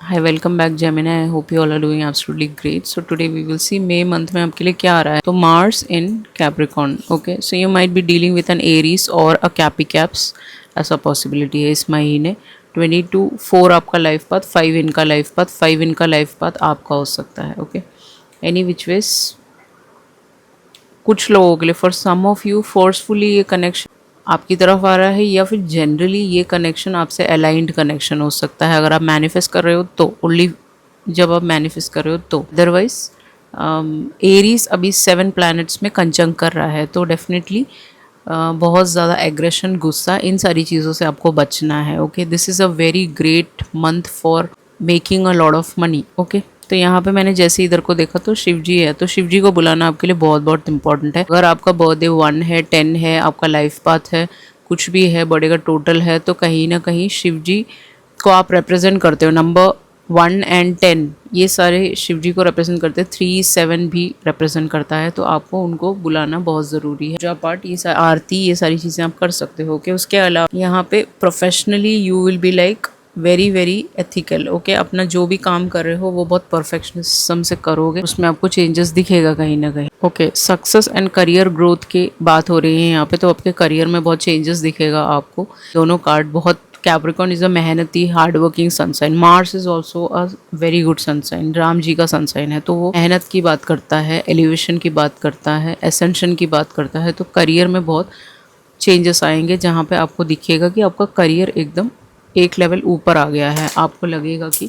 Hi, welcome back Gemini. I hope you all are doing absolutely great. So today we will see May month में आपके लिए क्या आ रहा है. तो Mars in Capricorn. Okay, so you might be dealing with an Aries or a Capricaps. ऐसा possibility है इस महीने. 22 4 आपका लाइफ पाथ, 5 इनका लाइफ पाथ, 5 इनका लाइफ पाथ आपका हो सकता है. ओके, एनी विच वेज कुछ लोगों के लिए, for some of you forcefully ये कनेक्शन आपकी तरफ आ रहा है, या फिर जनरली ये कनेक्शन आपसे अलाइंड कनेक्शन हो सकता है. अगर आप मैनिफेस्ट कर रहे हो तो ओनली, जब आप मैनिफेस्ट कर रहे हो तो. अदरवाइज एरीज अभी 7 प्लैनेट्स में कंजंक्ट कर रहा है, तो डेफिनेटली बहुत ज़्यादा एग्रेशन, गुस्सा, इन सारी चीज़ों से आपको बचना है. Okay, this is a very great month for making a lot of money. Okay, तो यहाँ पे मैंने जैसे इधर को देखा तो शिव जी है, तो शिव जी को बुलाना आपके लिए बहुत बहुत इंपॉर्टेंट है. अगर आपका बर्थडे 1 है, 10 है, आपका लाइफ पाथ है, कुछ भी है, बर्थडे का टोटल है, तो कहीं ना कहीं शिव जी को आप रिप्रेजेंट करते हो. नंबर 1 एंड 10 ये सारे शिव जी को रिप्रेजेंट करते हैं. 3 7 भी रिप्रेजेंट करता है, तो आपको उनको बुलाना बहुत ज़रूरी है. पूजा पाठ, ये आरती, ये सारी चीज़ें आप कर सकते हो. ओके, उसके अलावा यहाँ पे professionally you will be like very very ethical. Okay, अपना जो भी काम कर रहे हो वो बहुत परफेक्शनिज्म से करोगे, उसमें आपको चेंजेस दिखेगा कहीं ना कहीं. Okay, success and career growth की बात हो रही है यहाँ पे, तो आपके करियर में बहुत चेंजेस दिखेगा आपको. दोनों कार्ड बहुत, कैप्रिकॉर्न इज अ मेहनती hard working sun sign. Mars is also a very good sun sign, Ram ji का सनसाइन है, तो वो मेहनत की बात करता है, एलिवेशन की बात करता है, एसेंशन की बात करता है. तो करियर में बहुत चेंजेस आएंगे, जहाँ पे आपको दिखेगा कि आपका करियर एकदम एक लेवल ऊपर आ गया है. आपको लगेगा कि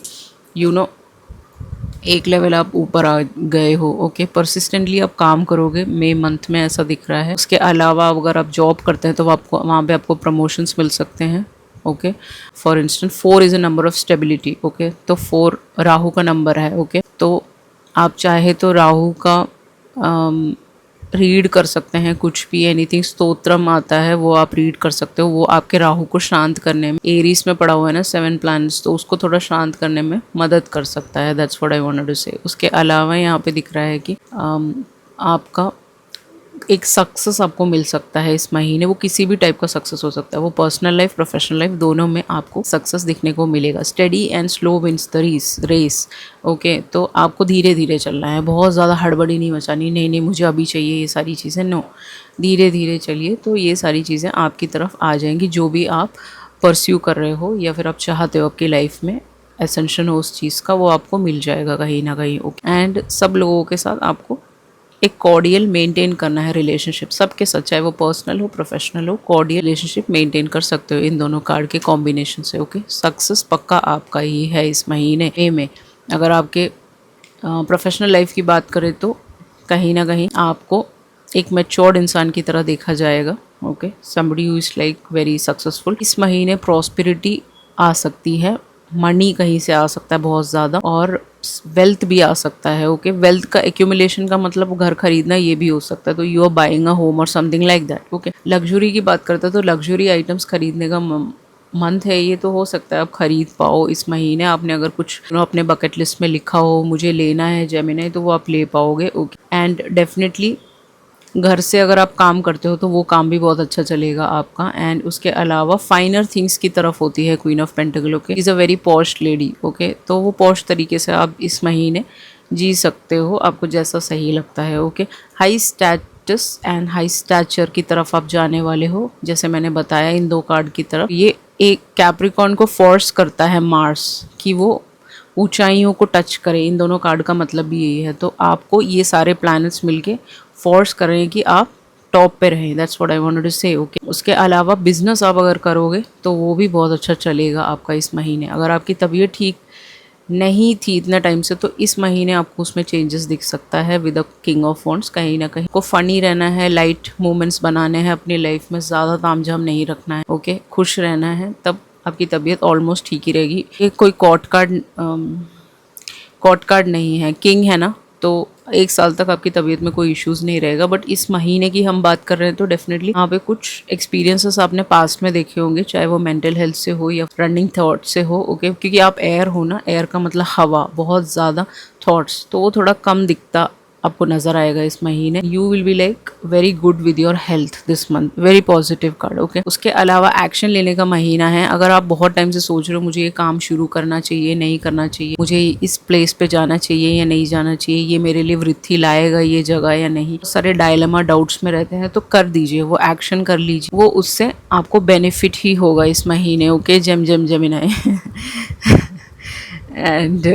एक लेवल आप ऊपर आ गए हो. ओके, परसिस्टेंटली आप काम करोगे मे मंथ में, ऐसा दिख रहा है. उसके अलावा अगर आप जॉब करते हैं तो आपको वहाँ पे आपको प्रमोशंस मिल सकते हैं. Okay, for instance 4 is a number of stability. Okay, तो 4 राहु का नंबर है. ओके, तो आप चाहे तो राहु का रीड कर सकते हैं, कुछ भी, एनीथिंग स्तोत्रम आता है वो आप रीड कर सकते हो. वो आपके राहु को शांत करने में, एरीज में पड़ा हुआ है ना 7 प्लैनेट्स, तो उसको थोड़ा शांत करने में मदद कर सकता है. That's what I wanted to say. उसके अलावा यहाँ पे दिख रहा है कि आपका एक सक्सेस आपको मिल सकता है इस महीने. वो किसी भी टाइप का सक्सेस हो सकता है, वो पर्सनल लाइफ, प्रोफेशनल लाइफ, दोनों में आपको सक्सेस दिखने को मिलेगा. Steady and slow wins the race. Okay, तो आपको धीरे धीरे चलना है, बहुत ज़्यादा हड़बड़ी नहीं मचानी. नहीं नहीं मुझे अभी चाहिए ये सारी चीज़ें, नो, धीरे धीरे चलिए, तो ये सारी चीज़ें आपकी तरफ आ जाएंगी. जो भी आप परस्यू कर रहे हो या फिर आप चाहते हो आपकी लाइफ में एसेंशन हो उस चीज़ का, वो आपको मिल जाएगा कहीं ना कहीं. ओके, एंड सब लोगों के साथ आपको एक कॉर्डियल मेंटेन करना है रिलेशनशिप सबके साथ, चाहे वो पर्सनल हो प्रोफेशनल हो. कॉर्डियल रिलेशनशिप मेंटेन कर सकते हो इन दोनों कार्ड के कॉम्बिनेशन से. ओके, सक्सेस पक्का आपका ही है इस महीने में. अगर आपके प्रोफेशनल लाइफ की बात करें तो कहीं ना कहीं आपको एक मैच्योर्ड इंसान की तरह देखा जाएगा. Okay, somebody who is like very successful. इस महीने प्रॉस्पेरिटी आ सकती है, मनी कहीं से आ सकता है बहुत ज़्यादा, और वेल्थ भी आ सकता है. ओके, वेल्थ का एक्यूमुलेशन का मतलब घर खरीदना, ये भी हो सकता है. तो you are buying a home और something like that. Okay, luxury की बात करते हैं तो लग्जरी आइटम्स खरीदने का मंथ है ये, तो हो सकता है आप खरीद पाओ इस महीने. आपने अगर कुछ अपने बकेट लिस्ट में लिखा हो मुझे लेना है जेमिनी, तो वो आप ले पाओगे. ओके, एंड डेफिनेटली घर से अगर आप काम करते हो तो वो काम भी बहुत अच्छा चलेगा आपका. एंड उसके अलावा फाइनर थिंग्स की तरफ होती है queen of pentacle. Okay, is a very posh lady. Okay, तो वो पॉश तरीके से आप इस महीने जी सकते हो, आपको जैसा सही लगता है. Okay, high status and high stature की तरफ आप जाने वाले हो, जैसे मैंने बताया इन 2 कार्ड की तरफ. ये एक कैप्रिकॉर्न को फोर्स करता है मार्स कि वो ऊंचाइयों को टच करे. इन दोनों कार्ड का मतलब भी यही है. तो आपको ये सारे प्लैनेट्स मिलके फोर्स कर रहे हैं कि आप टॉप पे रहें. That's what I wanted to say. Okay, उसके अलावा बिजनेस आप अगर करोगे तो वो भी बहुत अच्छा चलेगा आपका इस महीने. अगर आपकी तबीयत ठीक नहीं थी इतना टाइम से, तो इस महीने आपको उसमें चेंजेस दिख सकता है with the king of wands. कहीं ना कहीं को फनी रहना है, लाइट मोमेंट्स बनाने हैं अपनी लाइफ में, ज़्यादा तामझाम नहीं रखना है. ओके, खुश रहना है, तब आपकी तबीयत ऑलमोस्ट ठीक ही रहेगी. ये कोई कॉट कार्ड नहीं है, किंग है ना, तो 1 साल तक आपकी तबीयत में कोई इश्यूज़ नहीं रहेगा. बट इस महीने की हम बात कर रहे हैं तो डेफिनेटली यहाँ पे कुछ एक्सपीरियंसेस आपने पास्ट में देखे होंगे, चाहे वो मेंटल हेल्थ से हो या रनिंग थॉट से हो. ओके, क्योंकि आप एयर हो ना, एयर का मतलब हवा, बहुत ज़्यादा थॉट्स, तो वो थोड़ा कम दिखता आपको नजर आएगा इस महीने। You will be like very good with your health this month, very positive card. Okay, उसके अलावा एक्शन लेने का महीना है। अगर आप बहुत टाइम से सोच रहे हो मुझे ये काम शुरू करना चाहिए, नहीं करना चाहिए, मुझे इस प्लेस पे जाना चाहिए या नहीं जाना चाहिए, ये मेरे लिए वृद्धि लाएगा ये जगह या नहीं, सारे डायलेमा डाउट्स में रहते हैं, तो कर दीजिए, वो एक्शन कर लीजिए, वो उससे आपको बेनिफिट ही होगा इस महीने। ओके, जम जम जमिनाए। एंड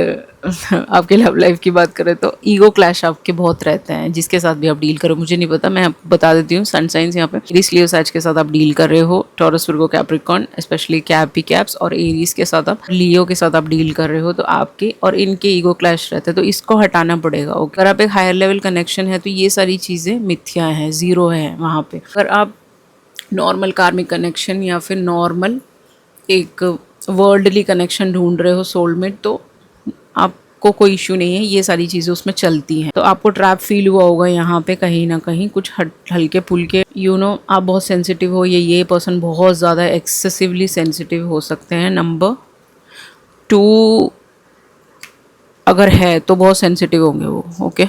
आपके लव लाइफ की बात करें तो ईगो क्लैश आपके बहुत रहते हैं, जिसके साथ भी आप डील करो, मुझे नहीं पता, मैं आपको बता देती हूँ। सन साइंस यहाँ पे एरीज, लियो, सैज के साथ आप डील कर रहे हो, टॉरस, वर्गो, कैप्रिकॉर्न, स्पेशली कैप कैप्स, और एरीज के साथ आप, लियो के साथ आप डील कर रहे हो, तो आपके और इनके ईगो क्लैश रहते हैं, तो इसको हटाना पड़ेगा। ओके, अगर आप एक हायर लेवल कनेक्शन है तो ये सारी चीजें मिथ्या है, जीरो है वहाँ पे। अगर आप नॉर्मल कार्मिक कनेक्शन या फिर नॉर्मल एक वर्ल्डली कनेक्शन ढूंढ रहे हो, सोलमेट, तो आपको कोई इश्यू नहीं है, ये सारी चीज़ें उसमें चलती हैं। तो आपको ट्रैप फील हुआ होगा यहाँ पे कहीं ना कहीं, कुछ हल्के फुल्के, आप बहुत सेंसिटिव हो, ये पर्सन बहुत ज़्यादा एक्सेसिवली सेंसिटिव हो सकते हैं। नंबर 2 अगर है तो बहुत सेंसिटिव होंगे वो। ओके,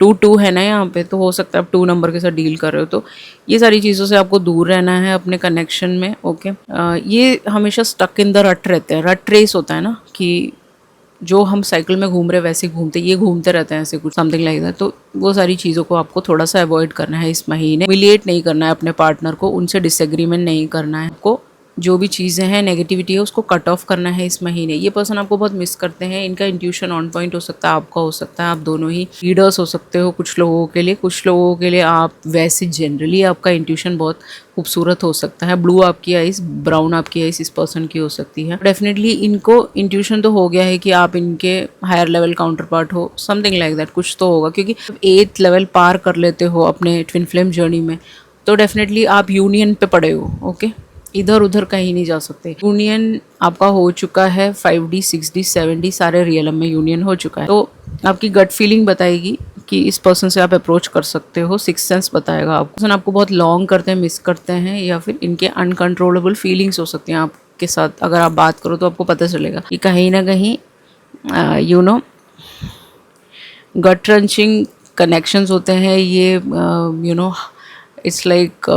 2 है ना यहाँ पे, तो हो सकता है आप 2 नंबर के साथ डील कर रहे हो, तो ये सारी चीज़ों से आपको दूर रहना है अपने कनेक्शन में। ओके, ये हमेशा स्टक इन द रट रहते हैं, रट रेस होता है ना, कि जो हम साइकिल में घूम रहे वैसे घूमते, ये घूमते रहते हैं ऐसे कुछ, समथिंग लाइक दैट। तो वो सारी चीज़ों को आपको थोड़ा सा अवॉइड करना है इस महीने। मिलिएट नहीं करना है अपने पार्टनर को, उनसे डिसएग्रीमेंट नहीं करना है आपको, जो भी चीज़ें हैं नेगेटिविटी है उसको कट ऑफ करना है इस महीने। ये पर्सन आपको बहुत मिस करते हैं, इनका इंट्यूशन ऑन पॉइंट हो सकता है, आपका हो सकता है, आप दोनों ही लीडर्स हो सकते हो कुछ लोगों के लिए, कुछ लोगों के लिए आप वैसे जनरली आपका इंट्यूशन बहुत खूबसूरत हो सकता है। ब्लू आपकी आइज, ब्राउन आपकी आइज इस पर्सन की हो सकती है। डेफिनेटली इनको इंट्यूशन तो हो गया है कि आप इनके हायर लेवल काउंटर पार्ट हो, समथिंग लाइक दैट, कुछ तो होगा, क्योंकि 8th लेवल पार कर लेते हो अपने ट्विन फ्लेम जर्नी में, तो डेफिनेटली आप यूनियन पे पड़े हो। ओके, इधर उधर कहीं नहीं जा सकते। यूनियन आपका हो चुका है, 5D 6D 7D सारे रियलम में यूनियन हो चुका है, तो आपकी गट फीलिंग बताएगी कि इस पर्सन से आप अप्रोच कर सकते हो, सिक्स सेंस बताएगा आपको। पर्सन आपको बहुत लॉन्ग करते हैं, मिस करते हैं, या फिर इनके अनकंट्रोलेबल फीलिंग्स हो सकती हैं आपके साथ। अगर आप बात करो तो आपको पता चलेगा कि कहीं ना कहीं गट रंचिंग कनेक्शंस होते हैं ये, it's like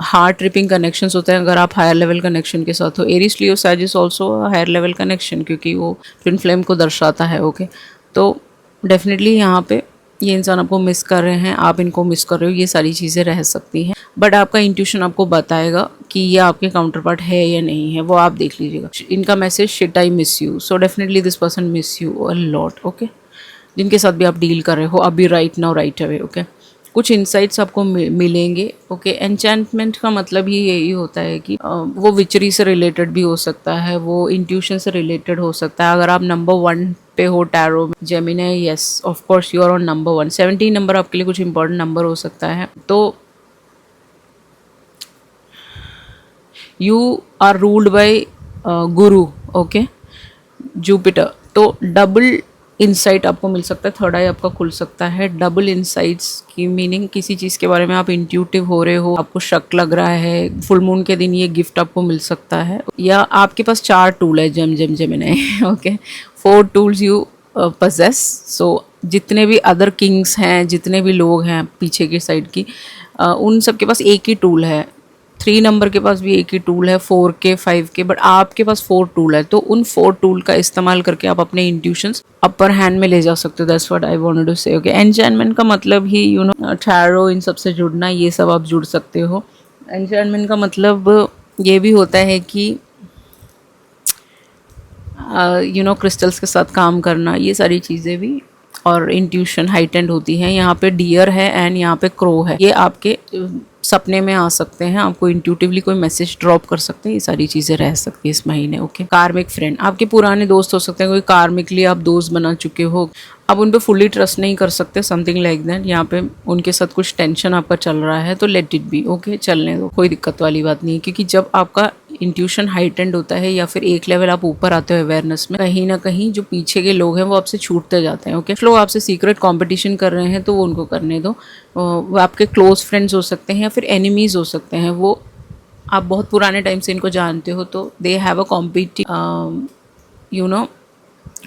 heart tripping connections होते हैं अगर आप हायर लेवल कनेक्शन के साथ हो। एरीज, लियो, सैज is also higher level connection, क्योंकि वो ट्विन फ्लेम को दर्शाता है। ओके, तो डेफिनेटली यहाँ पे ये इंसान आपको मिस कर रहे हैं, आप इनको मिस कर रहे हो, ये सारी चीज़ें रह सकती हैं, बट आपका इंट्यूशन आपको बताएगा कि ये आपके काउंटर पार्ट है या नहीं है, वो आप देख लीजिएगा। इनका message, shit I miss you, so definitely this person miss you a lot. Okay, जिनके साथ भी आप डील कर रहे हो अभी, right now, right away. Okay, कुछ इंसाइट्स आपको मिलेंगे। ओके, एन्चेंटमेंट का मतलब ही यही होता है कि वो विचरी से रिलेटेड भी हो सकता है, वो इंट्यूशन से रिलेटेड हो सकता है। अगर आप नंबर 1 पे हो टैरो में, Gemini, yes of course you are on number 1। 17 number आपके लिए कुछ इंपॉर्टेंट नंबर हो सकता है। तो you are ruled by Guru, okay, Jupiter, तो डबल इंसाइट आपको मिल सकता है, थर्ड आई आपका खुल सकता है। डबल इंसाइट्स की मीनिंग, किसी चीज़ के बारे में आप इंट्यूटिव हो रहे हो, आपको शक लग रहा है, फुल मून के दिन ये गिफ्ट आपको मिल सकता है, या आपके पास 4 टूल है, Gemini. Okay, 4 tools you possess. So जितने भी अदर किंग्स हैं, जितने भी लोग हैं पीछे की साइड की, उन सब के पास एक ही टूल है। 3 नंबर के पास भी एक ही टूल है, 4 के, 5 के, बट आपके पास 4 टूल है, तो उन 4 टूल का इस्तेमाल करके आप अपने इंट्यूशंस अपर हैंड में ले जा सकते हो। That's what I wanted to say. Okay, enchantment का मतलब ही टैरो, इन सब से जुड़ना, ये सब आप जुड़ सकते हो। एन्चेंटमेंट का मतलब ये भी होता है कि क्रिस्टल्स के साथ काम करना, ये सारी चीज़ें भी, और इंट्यूशन हाइटेंड होती है। यहाँ पे डियर है एंड यहाँ पे क्रो है, ये आपके सपने में आ सकते हैं, आपको इंट्यूटिवली कोई मैसेज ड्रॉप कर सकते हैं, ये सारी चीज़ें रह सकती है इस महीने। ओके, कार्मिक फ्रेंड, आपके पुराने दोस्त हो सकते हैं, कोई कार्मिकली आप दोस्त बना चुके हो, आप उन पर फुली ट्रस्ट नहीं कर सकते, समथिंग लाइक दैट। यहाँ पे उनके साथ कुछ टेंशन आपका चल रहा है, तो लेट इट बी। ओके, चलने दो, कोई दिक्कत वाली बात नहीं है, क्योंकि जब आपका इंट्यूशन हाइटेंड होता है या फिर एक लेवल आप ऊपर आते हो अवेयरनेस में, कहीं ना कहीं जो पीछे के लोग हैं वो आपसे छूटते जाते हैं। ओके, लोग आपसे सीक्रेट कंपटीशन कर रहे हैं तो वो उनको करने दो। वो आपके क्लोज फ्रेंड्स हो सकते हैं या फिर एनिमीज हो सकते हैं, वो आप बहुत पुराने टाइम से इनको जानते हो, तो दे हैव अ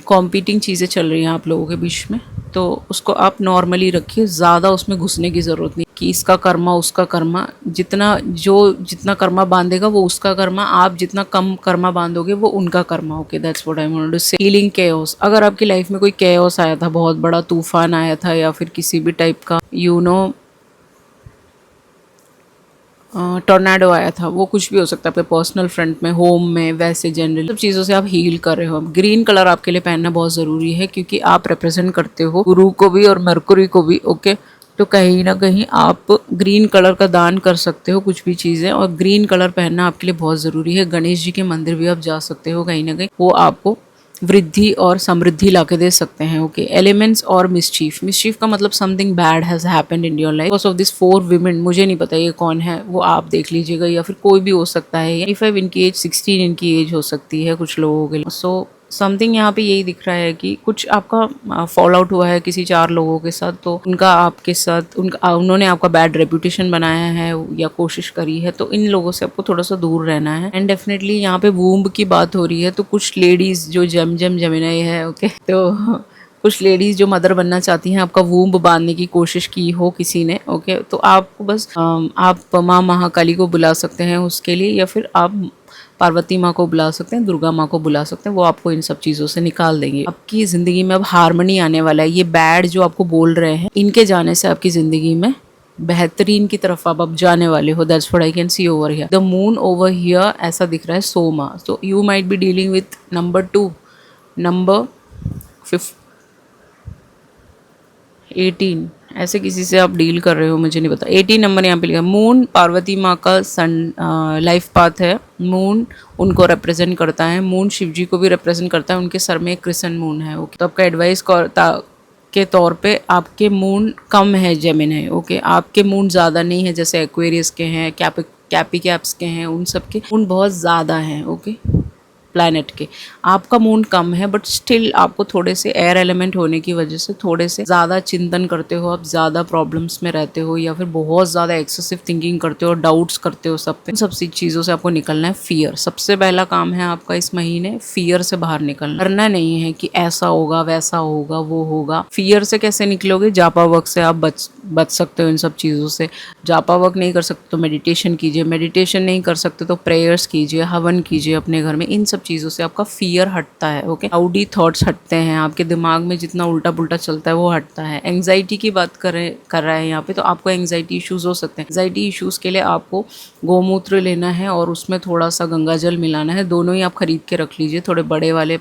कॉम्पिटिंग चीज़ें चल रही हैं आप लोगों के बीच में, तो उसको आप नॉर्मली रखिए, ज़्यादा उसमें घुसने की ज़रूरत नहीं कि इसका कर्मा उसका कर्मा। जितना कर्मा बांधेगा वो उसका कर्मा, आप जितना कम कर्मा बांधोगे वो उनका karma. Okay, that's what I want to say. Healing chaos, अगर आपकी लाइफ में कोई केओस आया था, बहुत बड़ा तूफान आया था या फिर किसी भी टाइप का टोर्नाडो आया था, वो कुछ भी हो सकता है आपके पर्सनल फ्रंट में, होम में, वैसे जनरल सब चीज़ों से आप हील कर रहे हो। ग्रीन कलर आपके लिए पहनना बहुत ज़रूरी है क्योंकि आप रिप्रेजेंट करते हो गुरु को भी और मरकुरी को भी। ओके, तो कहीं ना कहीं आप ग्रीन कलर का दान कर सकते हो कुछ भी चीज़ें, और ग्रीन कलर पहनना आपके लिए बहुत ज़रूरी है। गणेश जी के मंदिर भी आप जा सकते हो, कहीं ना कहीं वो आपको वृद्धि और समृद्धि लाके दे सकते हैं। ओके, एलिमेंट्स और मिस्चीफ, मिस्चीफ का मतलब something bad has happened in your life because of this 4 women. मुझे नहीं पता ये कौन है, वो आप देख लीजिएगा, या फिर कोई भी हो सकता है। 25 इनकी एज, 16 इनकी एज हो सकती है कुछ लोगों के लिए। सो समथिंग यहाँ पे यही दिख रहा है कि कुछ आपका फॉल आउट हुआ है किसी 4 लोगों के साथ, तो उनका आपके साथ उन्होंने आपका बैड रेपुटेशन बनाया है या कोशिश करी है, तो इन लोगों से आपको थोड़ा सा दूर रहना है। एंड डेफिनेटली यहाँ पे वूम्ब की बात हो रही है, तो कुछ लेडीज जो जमिनाई है, ओके, तो कुछ लेडीज जो मदर बनना चाहती हैं, आपका वूम्ब बांधने की कोशिश की हो किसी ने, ओके, तो आपको बस आप माँ महाकाली को बुला सकते हैं उसके लिए, या फिर आप पार्वती माँ को बुला सकते हैं, दुर्गा माँ को बुला सकते हैं, वो आपको इन सब चीज़ों से निकाल देंगे। आपकी ज़िंदगी में अब हारमोनी आने वाला है। ये बैड जो आपको बोल रहे हैं, इनके जाने से आपकी ज़िंदगी में बेहतरीन की तरफ आप अब जाने वाले हो। That's what I can see over here. The moon over here ऐसा दिख रहा है Soma, so you might be dealing with number 2, number 18, ऐसे किसी से आप डील कर रहे हो, मुझे नहीं पता। 18 नंबर यहाँ पे लिखा। मून पार्वती माँ का सन लाइफ पाथ है। मून उनको रिप्रेजेंट करता है, मून शिव जी को भी रिप्रेजेंट करता है, उनके सर में एक क्रिसेंट मून है। ओके, तो आपका एडवाइस के तौर पे आपके मून कम है जेमिनी। ओके, आपके मून ज़्यादा नहीं है जैसे एक्वेरियस के हैं, कैपी कैप्स के हैं, उन सब के मून बहुत ज़्यादा हैं। ओके, प्लैनेट के आपका मून कम है, बट स्टिल आपको थोड़े से एयर एलिमेंट होने की वजह से थोड़े से ज़्यादा चिंतन करते हो, आप ज़्यादा प्रॉब्लम्स में रहते हो, या फिर बहुत ज़्यादा एक्सेसिव थिंकिंग करते हो, डाउट्स करते हो सब पे। सब चीज़ों से आपको निकलना है। फियर सबसे पहला काम है आपका इस महीने, फियर से बाहर निकलना। करना नहीं है कि ऐसा होगा वैसा होगा वो होगा। फियर से कैसे निकलोगे? जापा वर्क से आप बच सकते हो इन सब चीज़ों से। जापा वर्क नहीं कर सकते तो मेडिटेशन कीजिए, मेडिटेशन नहीं कर सकते तो प्रेयर्स कीजिए, हवन कीजिए अपने घर में। इन सब चीज़ों से आपका फियर हटता है। ओके, क्लाउडी थॉट्स हटते हैं, आपके दिमाग में जितना उल्टा पुल्टा चलता है वो हटता है। एंग्जाइटी की बात कर रहा है यहाँ पे, तो आपको एंग्जाइटी इश्यूज हो सकते हैं। एंग्जाइटी इश्यूज के लिए आपको गोमूत्र लेना है और उसमें थोड़ा सा गंगा जल मिलाना है। दोनों ही आप खरीद के रख लीजिए, थोड़े बड़े वाले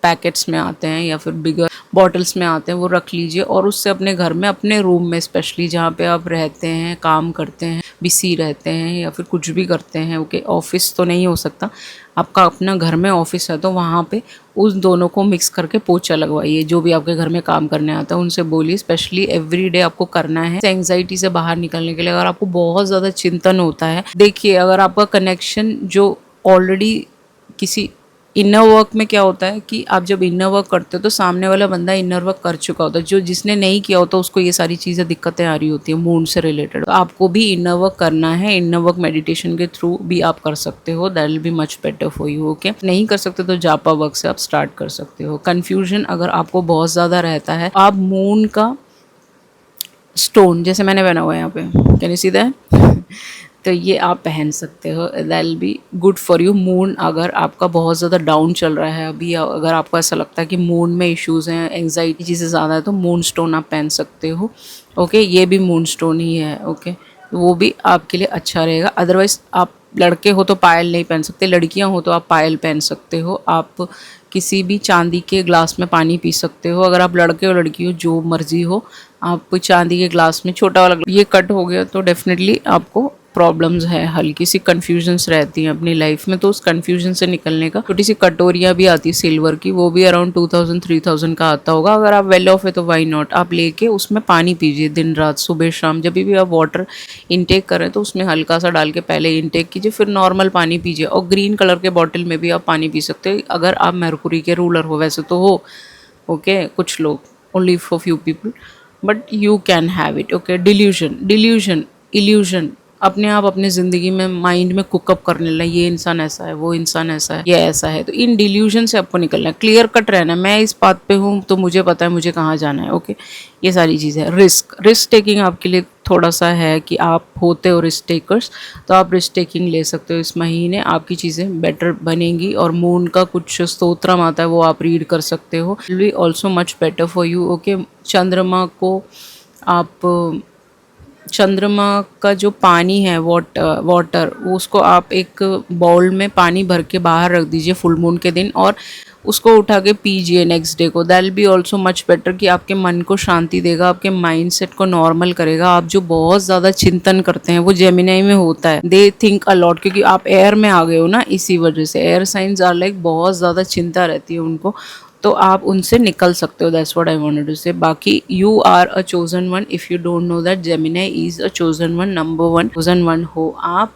पैकेट्स में आते हैं या फिर बिगर बॉटल्स में आते हैं, वो रख लीजिए। और उससे अपने घर में, अपने रूम में स्पेशली जहाँ पे आप रहते हैं, काम करते हैं, बिजी रहते हैं या फिर कुछ भी करते हैं, ओके, ऑफिस तो नहीं हो सकता, आपका अपना घर में ऑफिस है, तो वहाँ पे उस दोनों को मिक्स करके पोछा लगवाइए। जो भी आपके घर में काम करने आता है उनसे बोलिए, स्पेशली एवरी डे आपको करना है एंग्जाइटी से बाहर निकलने के लिए। अगर आपको बहुत ज़्यादा चिंतन होता है, देखिए अगर आपका कनेक्शन जो ऑलरेडी किसी इनर वर्क में क्या होता है कि आप जब इनर वर्क करते हो तो सामने वाला बंदा इनर वर्क कर चुका होता है, जो जिसने नहीं किया होता उसको ये सारी चीज़ें दिक्कतें आ रही होती है मूड से रिलेटेड। तो आपको भी इनर वर्क करना है, इनर वर्क मेडिटेशन के थ्रू भी आप कर सकते हो, that will be much better for you. Okay, नहीं कर सकते तो जापा वर्क से आप स्टार्ट कर सकते हो। कन्फ्यूजन अगर आपको बहुत ज़्यादा रहता है, आप मून का स्टोन जैसे मैंने बना हुआ है यहाँ पे, कैन यू सी दैट, तो ये आप पहन सकते हो, that will be good for you. Moon अगर आपका बहुत ज़्यादा डाउन चल रहा है अभी, अगर आपको ऐसा लगता है कि मून में इश्यूज़ हैं, एंग्जाइटी चीज़ें ज़्यादा है, तो मून स्टोन आप पहन सकते हो। ओके, ये भी मून स्टोन ही है। ओके, वो भी आपके लिए अच्छा रहेगा। अदरवाइज़ आप लड़के हो तो पायल नहीं पहन सकते, लड़कियां हो तो आप पायल पहन सकते हो। आप किसी भी चांदी के ग्लास में पानी पी सकते हो। अगर आप लड़के हो लड़की हो जो मर्जी हो, आप चांदी के ग्लास में छोटा वाला, ये कट हो गया तो डेफिनेटली आपको प्रॉब्लम्स है, हल्की सी कन्फ्यूजन्स रहती हैं अपनी लाइफ में, तो उस कन्फ्यूजन से निकलने का छोटी सी कटोरियाँ भी आती है सिल्वर की, वो भी अराउंड 2000-3000 का आता होगा। अगर आप वेल ऑफ है तो वाई नॉट, आप लेके उसमें पानी पीजिए दिन रात, सुबह शाम, जब भी आप वाटर इनटेक करें तो उसमें हल्का सा डाल के पहले इनटेक कीजिए, फिर नॉर्मल पानी पीजिए। और ग्रीन कलर के बॉटल में भी आप पानी पी सकते हो अगर आप मरकुरी के रूलर हो, वैसे तो हो, ओके, कुछ लोग, only for few people, but you can have it. Okay, delusion, illusion, अपने आप अपनी ज़िंदगी में माइंड में कुकअप करने लगे, ये इंसान ऐसा है, वो इंसान ऐसा है, ये ऐसा है। तो इन डिल्यूजन से आपको निकलना है, क्लियर कट रहना है, मैं इस बात पे हूँ तो मुझे पता है मुझे कहाँ जाना है। ओके, ये सारी चीज़ें है। रिस्क टेकिंग आपके लिए थोड़ा सा है कि आप होते हो रिस्क टेकर्स, तो आप रिस्क टेकिंग ले सकते हो। इस महीने आपकी चीज़ें बेटर बनेंगी, और मून का कुछ स्तोत्रम आता है वो आप रीड कर सकते हो, will be also much better for you. Okay, चंद्रमा को आप, चंद्रमा का जो पानी है वाटर, उसको आप एक बाउल में पानी भर के बाहर रख दीजिए फुल मून के दिन, और उसको उठा के पीजिए नेक्स्ट डे को। दैल बी ऑल्सो मच बेटर, कि आपके मन को शांति देगा, आपके माइंडसेट को नॉर्मल करेगा। आप जो बहुत ज़्यादा चिंतन करते हैं वो जेमिनाई में होता है, दे थिंक अ लॉट, क्योंकि आप एयर में आ गए हो ना, इसी वजह से एयर साइंस आर लाइक बहुत ज़्यादा चिंता रहती है उनको, तो आप उनसे निकल सकते हो। That's what I wanted to say. बाकी you are a chosen one, if you don't know that Gemini is a chosen one, number one chosen one हो आप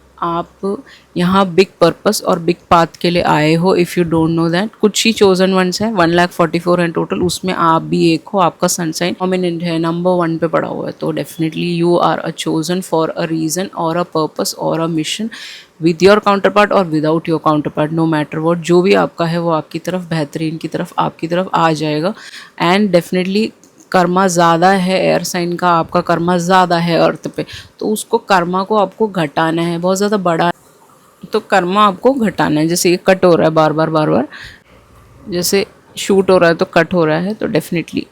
यहाँ बिग पर्पस और बिग पाथ के लिए आए हो। If you don't know that, कुछ ही चोजन वंस हैं, 1,44,000 हैं टोटल, उसमें आप भी एक हो। आपका सनसाइन प्रोमिनेंट है, नंबर वन पे पड़ा हुआ है, तो definitely you are a chosen for a reason और अ पर्पस और a mission, with your counterpart और without your counterpart, no matter what, जो भी आपका है वो आपकी तरफ, बेहतरीन की तरफ, आपकी तरफ आ जाएगा। एंड डेफिनेटली कर्मा ज़्यादा है एयर साइन का, आपका कर्मा ज़्यादा है अर्थ पे, तो उसको कर्मा को आपको घटाना है, बहुत ज़्यादा बड़ा है तो कर्मा आपको घटाना है। जैसे ये कट हो रहा है बार बार, जैसे शूट हो रहा है तो कट हो रहा है, तो डेफिनेटली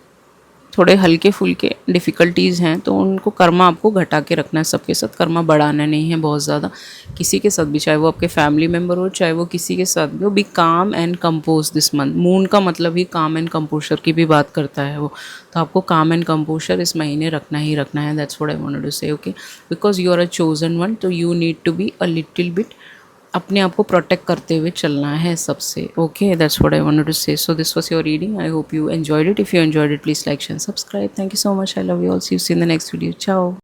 थोड़े हल्के फुल्के डिफ़िकल्टीज़ हैं, तो उनको कर्मा आपको घटा के रखना है। सबके साथ कर्मा बढ़ाना नहीं है बहुत ज़्यादा, किसी के साथ भी, चाहे वो आपके फैमिली मेम्बर हो, चाहे वो किसी के साथ भी हो, बी काम and compose this month. Moon का मतलब ही काम एंड कंपोजर की भी बात करता है वो, तो आपको काम एंड कंपोजर इस महीने रखना ही रखना है। That's what I wanted to say. Okay, because you are a chosen one, तो you need to be a little bit, अपने आप को प्रोटेक्ट करते हुए चलना है सबसे। Okay, that's what I wanted to say. So this was your reading, I hope you enjoyed it. If you enjoyed it, please like share subscribe. Thank you so much, I love you all, see you in the next video, चाओ।